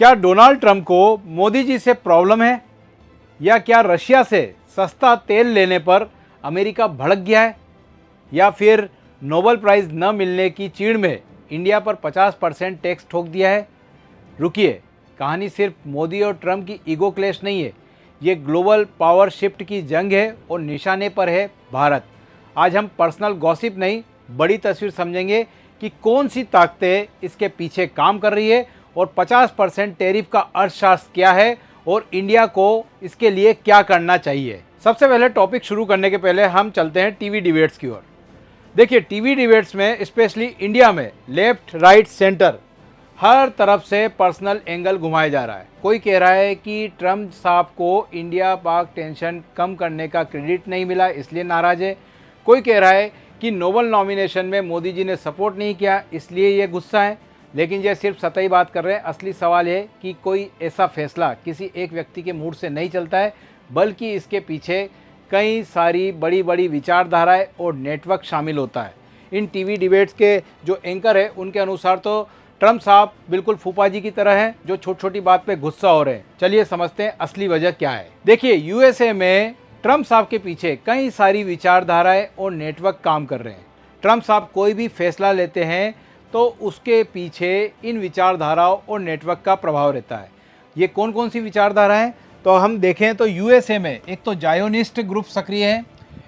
क्या Donald Trump को मोदी जी से प्रॉब्लम है, या क्या रशिया से सस्ता तेल लेने पर अमेरिका भड़क गया है, या फिर नोबेल प्राइज़ न मिलने की चीड़ में इंडिया पर 50% टैक्स ठोक दिया है? रुकिए, कहानी सिर्फ मोदी और ट्रंप की ईगो क्लैश नहीं है, ये ग्लोबल पावर शिफ्ट की जंग है और निशाने पर है भारत। आज हम पर्सनल गॉसिप नहीं, बड़ी तस्वीर समझेंगे कि कौन सी ताकतें इसके पीछे काम कर रही है और 50% टैरिफ का अर्थशास्त्र क्या है और इंडिया को इसके लिए क्या करना चाहिए। सबसे पहले टॉपिक शुरू करने के पहले हम चलते हैं टीवी डिबेट्स की ओर। देखिए, टीवी डिबेट्स में स्पेशली इंडिया में लेफ्ट राइट सेंटर हर तरफ से पर्सनल एंगल घुमाया जा रहा है। कोई कह रहा है कि ट्रंप साहब को इंडिया पाक टेंशन कम करने का क्रेडिट नहीं मिला इसलिए नाराज़ है। कोई कह रहा है कि नोबेल नॉमिनेशन में मोदी जी ने सपोर्ट नहीं किया इसलिए ये गुस्सा है। लेकिन ये सिर्फ सतही बात कर रहे हैं। असली सवाल है कि कोई ऐसा फैसला किसी एक व्यक्ति के मूड से नहीं चलता है, बल्कि इसके पीछे कई सारी बड़ी बड़ी विचारधाराएं और नेटवर्क शामिल होता है। इन टीवी डिबेट्स के जो एंकर है उनके अनुसार तो ट्रंप साहब बिल्कुल फूफा जी की तरह हैं जो छोटी छोटी बात पे गुस्सा हो रहे हैं। चलिए समझते हैं असली वजह क्या है। देखिए, यूएसए में ट्रंप साहब के पीछे कई सारी विचारधाराएं और नेटवर्क काम कर रहे हैं। ट्रंप साहब कोई भी फैसला लेते हैं तो उसके पीछे इन विचारधाराओं और नेटवर्क का प्रभाव रहता है। ये कौन कौन सी विचारधाराएं, तो हम देखें तो यूएसए में एक तो जायोनिस्ट ग्रुप सक्रिय है,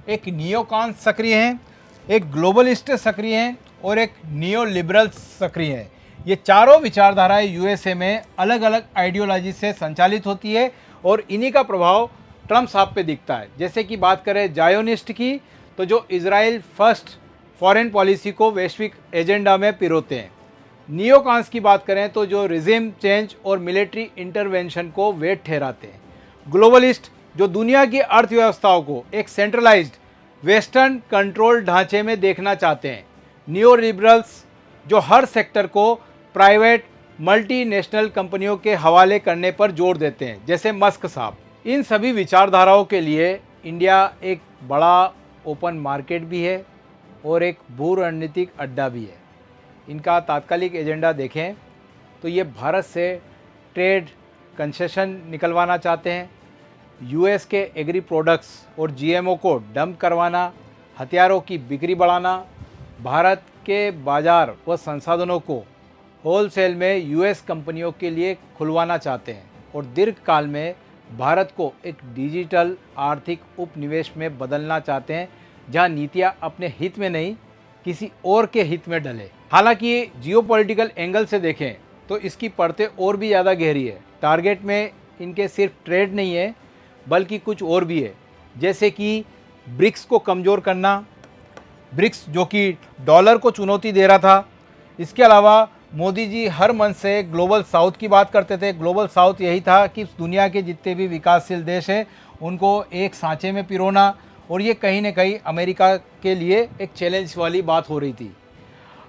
एक नियोकॉन्स सक्रिय हैं, एक ग्लोबलिस्ट सक्रिय हैं और एक नियो लिबरल्स सक्रिय हैं। ये चारों विचारधाराएं यूएसए में अलग अलग आइडियोलॉजी से संचालित होती है और इन्हीं का प्रभाव ट्रंप साहब पे दिखता है। जैसे कि बात करें जायोनिस्ट की, तो जो इजराइल फर्स्ट फॉरेन पॉलिसी को वैश्विक एजेंडा में पिरोते हैं। नियोकॉन्स की बात करें तो जो रिजिम चेंज और मिलिट्री इंटरवेंशन को वैध ठहराते हैं। ग्लोबलिस्ट जो दुनिया की अर्थव्यवस्थाओं को एक सेंट्रलाइज्ड वेस्टर्न कंट्रोल ढांचे में देखना चाहते हैं। नियो लिबरल्स जो हर सेक्टर को प्राइवेट मल्टीनेशनल कंपनियों के हवाले करने पर जोर देते हैं, जैसे मस्क साहब। इन सभी विचारधाराओं के लिए इंडिया एक बड़ा ओपन मार्केट भी है और एक भू रणनीतिक अड्डा भी है। इनका तात्कालिक एजेंडा देखें तो ये भारत से ट्रेड कंसेशन निकलवाना चाहते हैं, यूएस के एग्री प्रोडक्ट्स और जीएमओ को डंप करवाना, हथियारों की बिक्री बढ़ाना, भारत के बाजार व संसाधनों को होलसेल में यूएस कंपनियों के लिए खुलवाना चाहते हैं और दीर्घकाल में भारत को एक डिजिटल आर्थिक उपनिवेश में बदलना चाहते हैं, जहां नीतियां अपने हित में नहीं किसी और के हित में डले। हालांकि जियोपॉलिटिकल एंगल से देखें तो इसकी परतें और भी ज़्यादा गहरी है। टारगेट में इनके सिर्फ ट्रेड नहीं है बल्कि कुछ और भी है, जैसे कि ब्रिक्स को कमज़ोर करना, ब्रिक्स जो कि डॉलर को चुनौती दे रहा था। इसके अलावा मोदी जी हर मन से ग्लोबल साउथ की बात करते थे। ग्लोबल साउथ यही था कि दुनिया के जितने भी विकासशील देश हैं उनको एक सांचे में पिरोना, और ये कहीं ना कहीं अमेरिका के लिए एक चैलेंज वाली बात हो रही थी।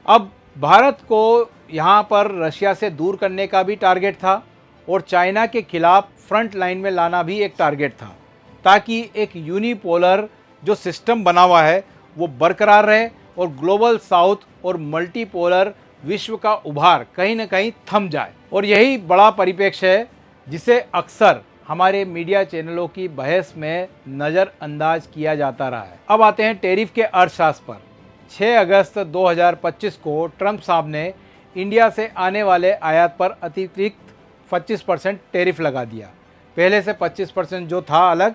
अब भारत को यहाँ पर रशिया से दूर करने का भी टारगेट था और चाइना के खिलाफ फ्रंट लाइन में लाना भी एक टारगेट था, ताकि एक यूनिपोलर जो सिस्टम बना हुआ है वो बरकरार रहे और ग्लोबल साउथ और मल्टीपोलर विश्व का उभार कहीं ना कहीं थम जाए। और यही बड़ा परिप्रेक्ष्य है जिसे अक्सर हमारे मीडिया चैनलों की बहस में नज़रअंदाज किया जाता रहा है। अब आते हैं टैरिफ के अर्थशास्त्र पर। 6 अगस्त 2025 को ट्रंप साहब ने इंडिया से आने वाले आयात पर अतिरिक्त 25% टैरिफ लगा दिया। पहले से 25% जो था अलग,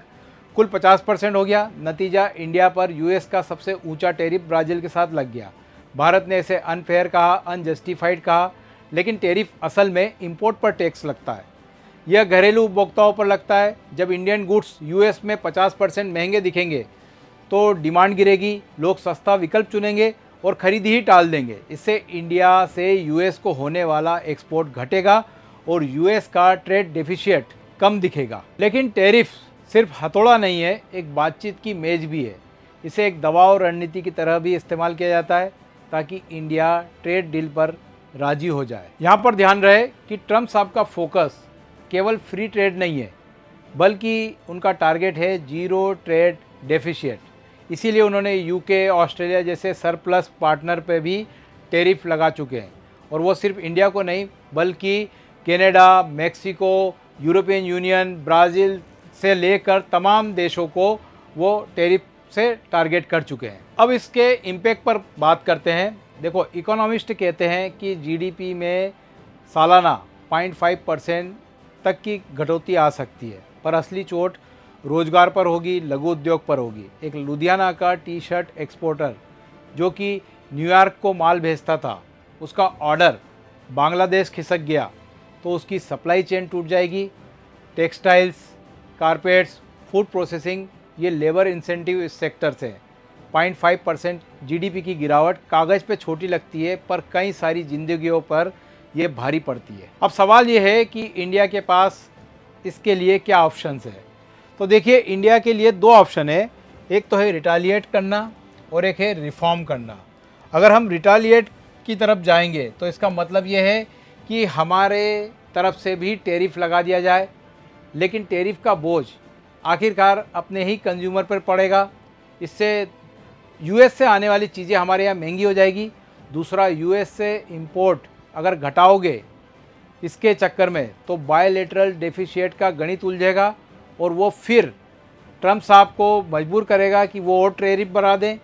कुल 50% हो गया। नतीजा इंडिया पर यूएस का सबसे ऊंचा टैरिफ ब्राज़ील के साथ लग गया। भारत ने इसे अनफेयर कहा, अनजस्टिफाइड कहा, लेकिन टैरिफ असल में इंपोर्ट पर टैक्स लगता है। यह घरेलू उपभोक्ताओं पर लगता है। जब इंडियन गुड्स यूएस में 50% महंगे दिखेंगे तो डिमांड गिरेगी, लोग सस्ता विकल्प चुनेंगे और खरीदी ही टाल देंगे। इससे इंडिया से यूएस को होने वाला एक्सपोर्ट घटेगा और यूएस का ट्रेड डेफिशिएट कम दिखेगा। लेकिन टैरिफ सिर्फ हथौड़ा नहीं है, एक बातचीत की मेज भी है। इसे एक दबाव रणनीति की तरह भी इस्तेमाल किया जाता है ताकि इंडिया ट्रेड डील पर राजी हो जाए। यहाँ पर ध्यान रहे कि ट्रंप साहब का फोकस केवल फ्री ट्रेड नहीं है, बल्कि उनका टारगेट है जीरो ट्रेड डेफिशिएट। इसीलिए उन्होंने यूके, ऑस्ट्रेलिया जैसे सरप्लस पार्टनर पे भी टैरिफ लगा चुके हैं। और वो सिर्फ इंडिया को नहीं बल्कि Canada, Mexico, European union, Brazil से लेकर तमाम देशों को वो टैरिफ से टारगेट कर चुके हैं। अब इसके इम्पैक्ट पर बात करते हैं। देखो, इकोनॉमिस्ट कहते हैं कि जीडीपी में सालाना 0.5% तक की कटौती आ सकती है, पर असली चोट रोजगार पर होगी, लघु उद्योग पर होगी। एक लुधियाना का टी शर्ट एक्सपोर्टर जो कि न्यूयॉर्क को माल भेजता था, उसका ऑर्डर बांग्लादेश खिसक गया तो उसकी सप्लाई चेन टूट जाएगी। टेक्सटाइल्स, कारपेट्स, फूड प्रोसेसिंग, ये लेबर इंसेंटिव इस सेक्टर से 0.5% जीडीपी की गिरावट कागज़ पे छोटी लगती है, पर कई सारी जिंदगियों पर ये भारी पड़ती है। अब सवाल ये है कि इंडिया के पास इसके लिए क्या ऑप्शंस है। तो देखिए, इंडिया के लिए दो ऑप्शन है, एक तो है रिटालिएट करना और एक है रिफॉर्म करना। अगर हम रिटालिएट की तरफ जाएंगे तो इसका मतलब ये है कि हमारे तरफ से भी टैरिफ लगा दिया जाए, लेकिन टैरिफ का बोझ आखिरकार अपने ही कंज्यूमर पर पड़ेगा। इससे यूएस से आने वाली चीज़ें हमारे यहाँ महंगी हो जाएगी। दूसरा, यूएस से इंपोर्ट अगर घटाओगे इसके चक्कर में तो बायलैटरल डेफिशिएट का गणित उलझेगा और वो फिर ट्रम्प साहब को मजबूर करेगा कि वो और टैरिफ बढ़ा दें,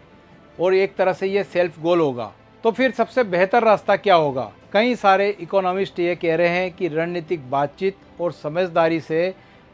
और एक तरह से ये सेल्फ गोल होगा। तो फिर सबसे बेहतर रास्ता क्या होगा? कई सारे इकोनॉमिस्ट ये कह रहे हैं कि रणनीतिक बातचीत और समझदारी से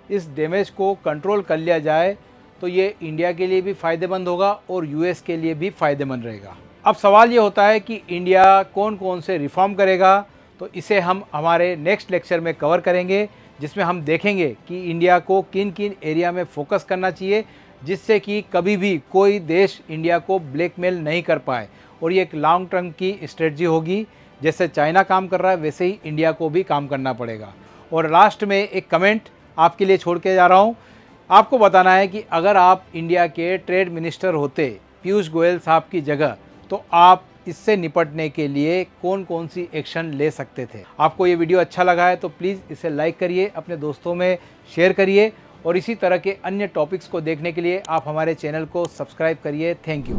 इस डैमेज को कंट्रोल कर लिया जाए तो ये इंडिया के लिए भी फ़ायदेमंद होगा और यूएस के लिए भी फ़ायदेमंद रहेगा। अब सवाल ये होता है कि इंडिया कौन कौन से रिफॉर्म करेगा, तो इसे हम हमारे नेक्स्ट लेक्चर में कवर करेंगे, जिसमें हम देखेंगे कि इंडिया को किन किन एरिया में फोकस करना चाहिए, जिससे कि कभी भी कोई देश इंडिया को ब्लैकमेल नहीं कर पाए। और ये एक लॉन्ग टर्म की स्ट्रेटजी होगी। जैसे चाइना काम कर रहा है वैसे ही इंडिया को भी काम करना पड़ेगा। और लास्ट में एक कमेंट आपके लिए छोड़ के जा रहा हूँ। आपको बताना है कि अगर आप इंडिया के ट्रेड मिनिस्टर होते पीयूष गोयल साहब की जगह, तो आप इससे निपटने के लिए कौन कौन सी एक्शन ले सकते थे। आपको ये वीडियो अच्छा लगा है तो प्लीज़ इसे लाइक करिए, अपने दोस्तों में शेयर करिए, और इसी तरह के अन्य टॉपिक्स को देखने के लिए आप हमारे चैनल को सब्सक्राइब करिए। Thank you.